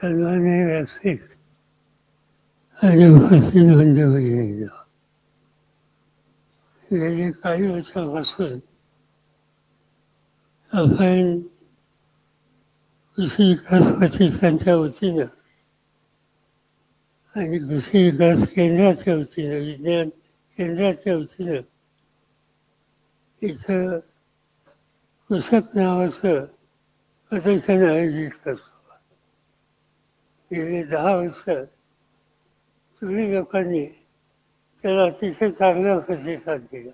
सर्वांनी व्यवस्थित आणि उपस्थित बंद होईल. गेली काही वर्षापासून आपण कृषी विकास प्रतिष्ठानच्या वतीनं आणि कृषी विकास केंद्राच्या वतीनं, विज्ञान केंद्राच्या वतीनं इथं कृषक नावाचं प्रदर्शन आयोजित करतो. गेली 10 वर्ष तुम्ही लोकांनी त्याला अतिशय चांगला प्रतिसाद दिला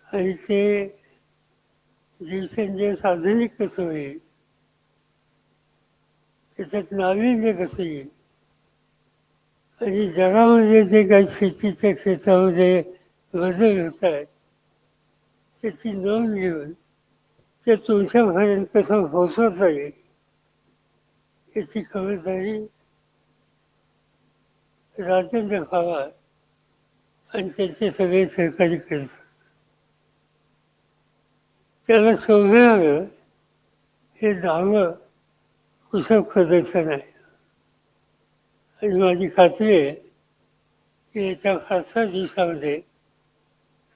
आणि ते दिवसेंदिवस आधुनिक कसं होईल, त्याच्यात नाविन्य कसं येईल आणि जगामध्ये जे काही शेतीच्या क्षेत्रामध्ये बदल होत आहेत त्याची नोंद घेऊन ते तुमच्यापर्यंत कसं पोहोचवता येईल याची खबरदारी राजेंद्र पवार आणि त्यांचे सगळे सहकारी करतात. त्याला शोभणारं हे 10वं कृषक प्रदर्शन आहे आणि माझी खात्री आहे की याच्या 5-6 दिवसामध्ये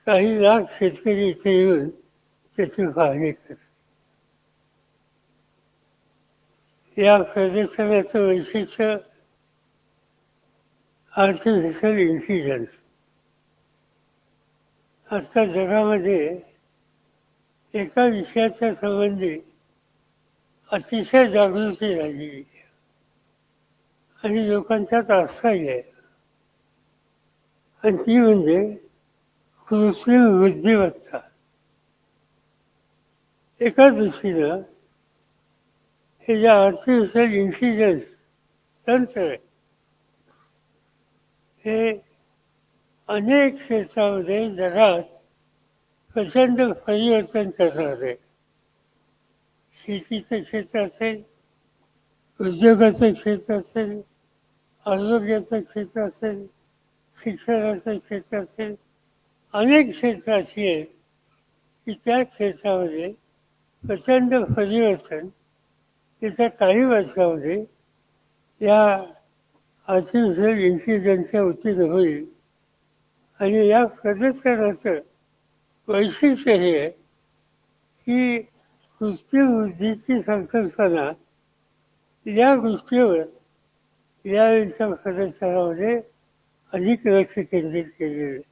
काही लाख शेतकरी इथे येऊन त्याची पाहणी करतात. या प्रदर्शनाचं वैशिष्ट्य आर्टिफिशियल इंटेलिजन्स. आजच्या जगामध्ये एका विषयाच्या संबंधी अतिशय जागृती झालेली आणि लोकांच्यात आस्थाही आहे आणि ती म्हणजे कृत्रिम बुद्धिमत्ता. एका दृष्टीनं हे जे आर्टिफिशियल इंटेलिजन्स तंत्र आहे हे अनेक क्षेत्रामध्ये जगात प्रचंड परिवर्तन करणार आहे. शेतीचं क्षेत्र असेल, उद्योगाचं क्षेत्र असेल, आरोग्याचं क्षेत्र असेल, शिक्षणाचं क्षेत्र असेल, अनेक क्षेत्र अशी आहेत की त्या क्षेत्रामध्ये प्रचंड परिवर्तन येत्या काही वर्षामध्ये या आर्टिफिशियल इंटेलिजन्सच्या वतीनं होईल. आणि या प्रदर्शनाचं वैशिष्ट्य हे आहे की कृत्रिम बुद्धीची संकल्पना या गोष्टीवर यावेळीच्या प्रदर्शनामध्ये अधिक लक्ष केंद्रित केलेलं आहे.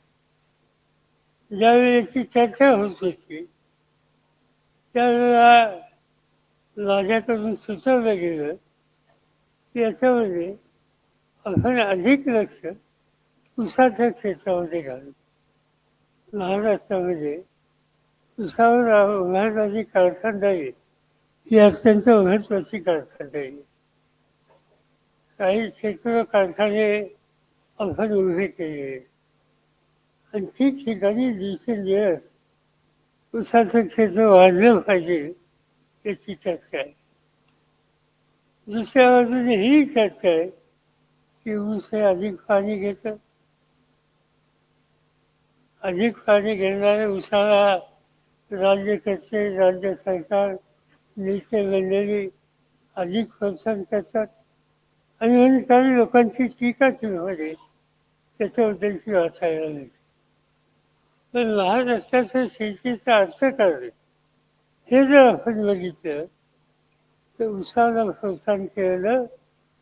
ज्यावेळेची चर्चा होत होती त्यावेळेला माझ्याकडून सुचवलं गेलं की याच्यामध्ये आपण अधिक लक्ष ऊसाच्या क्षेत्रामध्ये घालू. महाराष्ट्रामध्ये ऊसावर उभारणारी कारखानदारी ही अत्यंत महत्त्वाची कारखानदारी आहे. काही शेकडो कारखाने आपण उभे केले आणि ठिकठिकाणी दिवसेंदिवस ऊसाचं क्षेत्र वाढलं पाहिजे याची चर्चा आहे. दुसऱ्या बाजूने ही चर्चा आहे की ऊस हे अधिक पाणी घेतं. अधिक पाणी घेणाऱ्या ऊसाला राज्यकर्ते, राज्य सरकार, नेते मंडळी अधिक प्रोत्साहन करतात आणि म्हणून काही लोकांची टीका मध्ये त्याच्याबद्दलची वाचायला मिळते. पण महाराष्ट्राचं शेतीचं अर्थकारण हे जर आपण बघितलं तर ऊसाला प्रोत्साहन केलं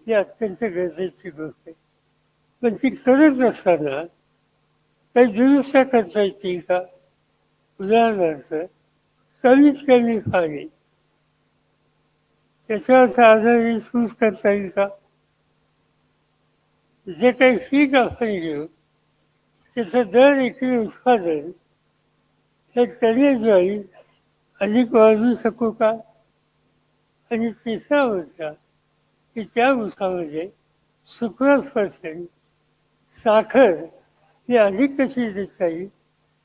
ही अत्यंत गरजेची गोष्ट आहे. पण ती करत असताना काही दुरुस्त्या करता येतील का? उदाहरणार्थ कमीत कमी पाणी त्याच्यावर आधारित ऊस करता येईल का? जे काही पीक आपण घेऊ त्याचं दर एकरी उत्पादन हे टनेजवाईज अधिक वाढवू शकू का? आणि तिसरा मुद्दा की त्या ऊसामध्ये सुक्रोज% साखर ही अधिक कशी देता येईल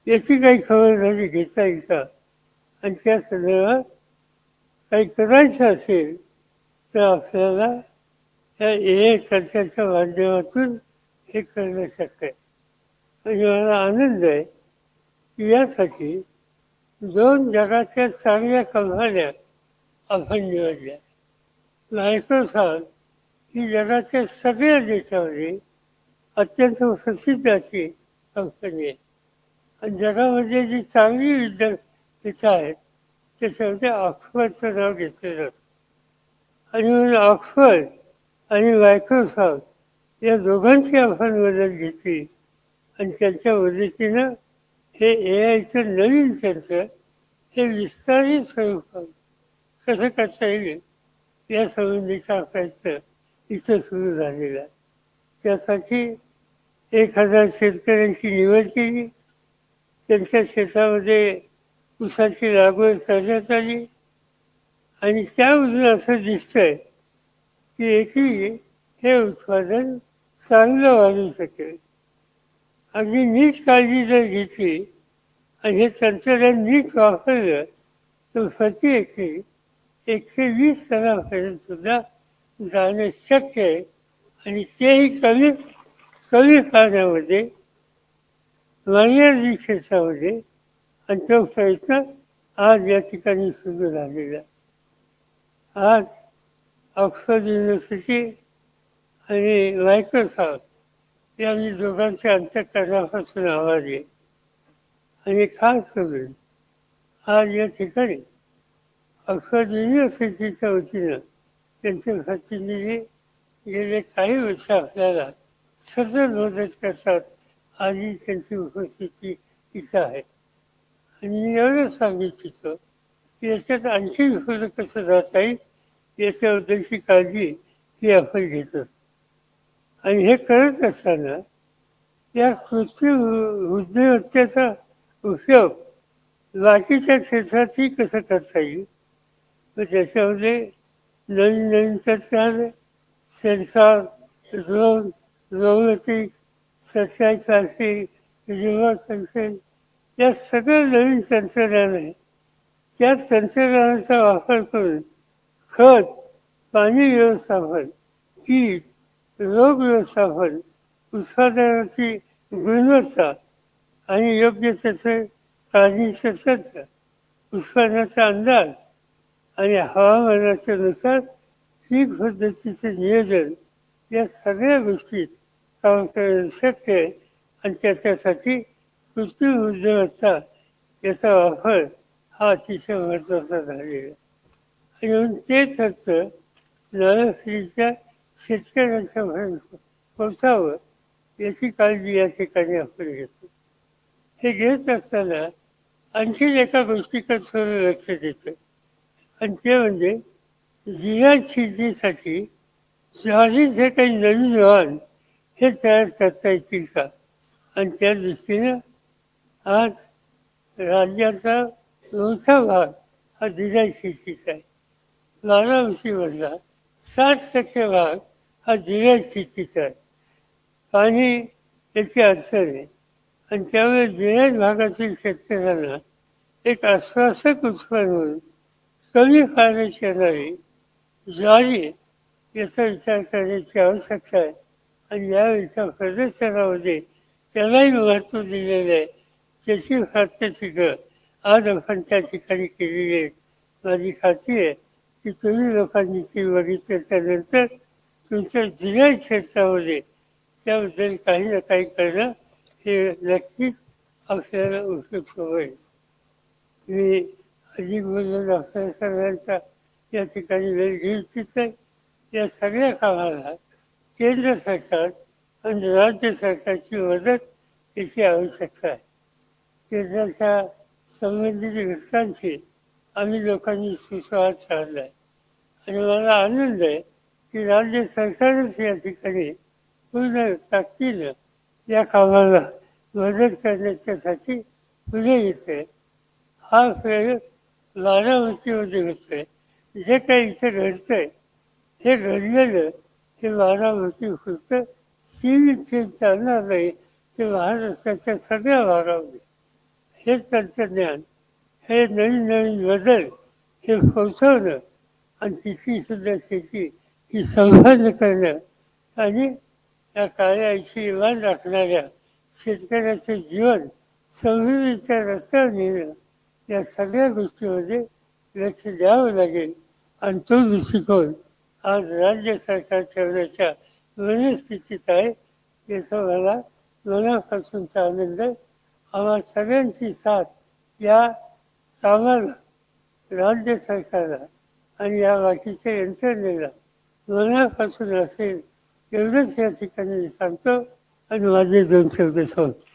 याची काही खबरदारी घेता येईल का? आणि त्या संदर्भात काही करायचं असेल तर आपल्याला या AI चर्चेच्या माध्यमातून हे करणं शक्य आहे. आणि मला आनंद आहे की यासाठी 2 जगाच्या चांगल्या कंपन्या आपण निवडल्या. मायक्रोसॉफ्ट ही जगाच्या सगळ्या देशामध्ये अत्यंत प्रसिद्ध अशी कंपनी आहे. आणि जगामध्ये जी चांगली विद्यापीठं आहेत त्याच्यामध्ये ऑक्सफर्डचं नाव घेतलं जातं. आणि म्हणून ऑक्सफर्ड आणि मायक्रोसॉफ्ट या दोघांची आपण मदत घेतली आणि त्यांच्या मदतीनं हे AI नवीन तंत्र हे विस्तारित स्वरूपात कसं करता येईल या संबंधीचा प्रयत्न इथं सुरू झालेला आहे. त्यासाठी 1,000 शेतकऱ्यांची निवड केली. त्यांच्या शेतामध्ये ऊसाची लागवड करण्यात आली आणि त्यावरून असं दिसतंय की एकही हे उत्पादन चांगलं वाढू शकेल. अगदी नीट काळजी जर घेतली आणि हे तंत्रज्ञान नीट वापरलं तर प्रति एकरी 120 टनापर्यंत सुद्धा जाणं शक्य आहे. आणि तेही कमी कमी पाण्यामध्ये मर्यादित क्षेत्रामध्ये. आणि तो प्रयत्न आज या ठिकाणी सुरू झालेला आहे. आज ऑक्सफर्ड युनिव्हर्सिटी आणि मायक्रोसॉफ्ट यांनी दोघांच्या अंतःकरणापासून आवाज आहे. आणि खास करून आज या ठिकाणी ऑक्सफर्ड युनिव्हर्सिटीच्या वतीनं त्यांचे प्रतिनिधी गेले काही वर्ष आपल्याला सतत मदत करतात. आजही त्यांची उपस्थिती इथं आहे. आणि मी एवढंच सांगू इच्छितो की याच्यात आणखी पुढं कसं जाता येईल याच्याबद्दलची काळजी ही आपण घेतो. आणि हे करत असताना या कृत्रिम बुद्धिमत्तेचा उपयोग बाकीच्या क्षेत्रातही कसं करता येईल. तर त्याच्यामध्ये नवीन नवीन तंत्रज्ञान, सेन्सॉर, ड्रोन, रोबोटिक्स, सस्यासारखी रिमोट सेन्सिंग या सगळं नवीन तंत्रज्ञान आहे. त्या तंत्रज्ञानाचा वापर करून खत, पाणी व्यवस्थापन, कीड, रोग व्यवस्थापन, उत्पादनाची गुणवत्ता आणि योग्य त्याचे काळजीचे तंत्र, उत्पन्नाचा अंदाज आणि हवामानाच्या नुसार पीक पद्धतीचे नियोजन या सगळ्या गोष्टीत काम करणं शक्य आहे. आणि त्याच्यासाठी कृत्रिम बुद्धिमत्ता याचा वापर हा अतिशय महत्त्वाचा झालेला आहे. आणि म्हणून ते तंत्र नव्या पिढीच्या शेतकऱ्यांच्यापर्यंत पोचावं याची काळजी या ठिकाणी आपण घेतो. हे घेत असताना आणखी एका गोष्टीकडे थोडं लक्ष देतं. आणि ते म्हणजे जिरायत शेतीसाठी ज्वारी जे काही नवीन वाहन हे तयार करता येतील का. आणि त्या दृष्टीनं आज राज्याचा मोठा भाग हा जिरायत शेतीचा आहे. बारामतीमधला 60% भाग हा जिरायत शेतीचा आहे. पाणी याची अडचण आहे. आणि त्यामुळे जिरायत भागातील शेतकऱ्यांना एक आश्वासक उत्पन्न म्हणून कमी पाण्याची येणारी ज्वारी याचा विचार करण्याची आवश्यकता आहे. आणि यावेळीच्या प्रदर्शनामध्ये त्यालाही महत्त्व दिलेलं आहे. त्याची प्रात्यक्षिकं आज आपण त्या ठिकाणी केलेली आहेत. माझी खात्री आहे की तुम्ही लोकांनी ती बघितल्याच्यानंतर तुमच्या जिरायत क्षेत्रामध्ये त्याबद्दल काही ना काही करणं हे नक्कीच आपल्याला उपयुक्त होईल. मी अधिक बोलून आपल्या सगळ्यांचा या ठिकाणी वेळ घेऊ इच्छित आहे. या सगळ्या कामाला केंद्र सरकार आणि राज्य सरकारची मदत याची आवश्यकता आहे. केंद्राच्या संबंधित घटकांशी आम्ही लोकांनी सुसंवाद साधला आहे. आणि मला आनंद आहे की राज्य सरकारच या ठिकाणी पूर्ण ताकदीनं या कामाला मदत करण्याच्यासाठी पुढे येते. हा प्रयोग बारामतीमध्ये होतोय. जे काही इथे घडतंय हे घडलेलं हे बारामतीपुरतं सीमित चालणार नाही. ते महाराष्ट्राच्या सगळ्या भागामध्ये हे तंत्रज्ञान, हे नवीन नवीन बदल हे पोचवणं आणि तिथली सुद्धा शेती ही संवर्धन करणं आणि या काळ्या आईची इमान राखणाऱ्या शेतकऱ्याचं जीवन समृद्धीच्या रस्त्यावर नेणं या सगळ्या गोष्टीमध्ये लक्ष द्यावं लागेल. आणि तो दृष्टिकोन आज राज्य सरकार ठेवण्याच्या मनस्थितीत आहे, याचा मला मनापासूनचा आनंद आहे. आम्हा सगळ्यांची साथ या कामाला, राज्य सरकारला आणि या बाकीच्या यंत्रणेला मनापासून असेल एवढंच या ठिकाणी सांगतो आणि माझे 2 शब्द सोडतो.